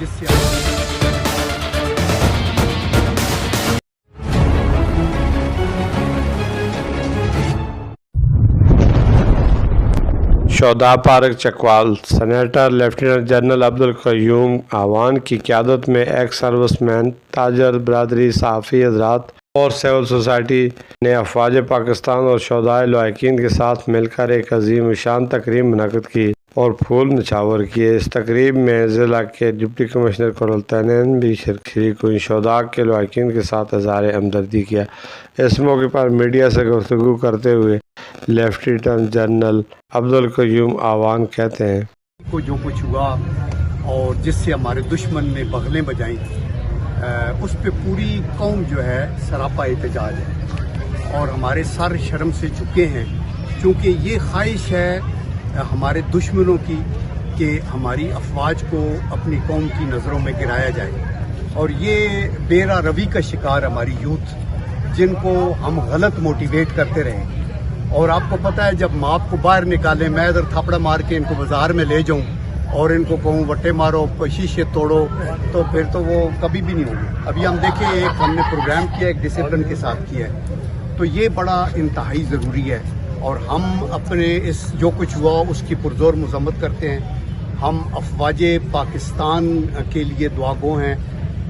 जिससे शोधा park Chakwal. Senator lieutenant general Abdul Qayyum Awan की क़यादत में एक्स सर्विसमैन, ताजर बरदरी, सहाफ़ी हज़रात और सिविल सोसाइटी ने अफ़वाज पाकिस्तान और शोधाए लवाहिकीन के साथ मिलकर एक अजीम शान तकरीब मुनक़्क़िद की और फूल निछावर किए। इस तकरीब में ज़िला के डिप्टी कमिश्नर कुर्रल तैनीन भी शरीक हुई। शोधा के लवाहिकीन के साथ इज़हार हमदर्दी किया। इस मौके पर मीडिया से गुफ्तगू करते हुए लेफ्टिनेंट जनरल अब्दुल क़य्यूम आवान कहते हैं, को जो कुछ हुआ और जिससे हमारे दुश्मन ने बगलें बजाई, उस पे पूरी कौम जो है सरापा एहतजाज है और हमारे सर शर्म से झुके हैं, क्योंकि ये ख्वाहिश है हमारे दुश्मनों की कि हमारी अफवाज को अपनी कौम की नज़रों में गिराया जाए। और ये बेरा रवि का शिकार हमारी यूथ, जिनको हम गलत मोटिवेट करते रहे। और आपको पता है, जब माँ को बाहर निकाले, मैं इधर थापड़ा मार के इनको बाजार में ले जाऊं और इनको कहूँ वट्टे मारो, शीशे तोड़ो, तो फिर तो वो कभी भी नहीं होगी। अभी हम देखें, एक हमने प्रोग्राम किया, एक डिसिप्लिन के साथ किया है, तो ये बड़ा इंतहाई ज़रूरी है। और हम अपने इस जो कुछ हुआ उसकी पुरजोर मज़म्मत करते हैं। हम अफवाज पाकिस्तान के लिए दुआगो हैं।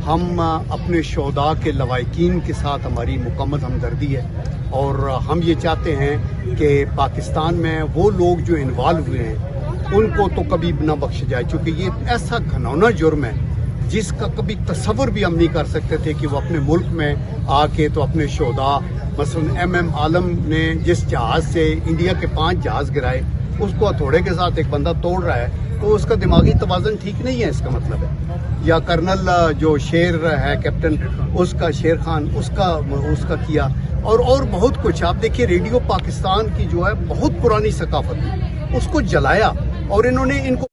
हम अपने शोधा के लवाहिकीन के साथ हमारी मुकम्मल हमदर्दी है और हम ये चाहते हैं कि पाकिस्तान में वो लोग जो इन्वॉल्व हुए हैं उनको तो कभी न बख्शा जाए, क्योंकि ये ऐसा घनौना जुर्म है जिसका कभी तसव्वुर भी हम नहीं कर सकते थे कि वो अपने मुल्क में आके तो अपने शोधा, मसलन MM आलम ने जिस जहाज़ से इंडिया के 5 जहाज़ गिराए, उसको हथौड़े के साथ एक बंदा तोड़ रहा है, तो उसका दिमागी तवाज़न ठीक नहीं है, इसका मतलब है। या कर्नल जो शेर है कैप्टन, उसका शेर खान, उसका किया और बहुत कुछ। आप देखिए, रेडियो पाकिस्तान की जो है बहुत पुरानी सकाफत है, उसको जलाया और इन्होंने इनको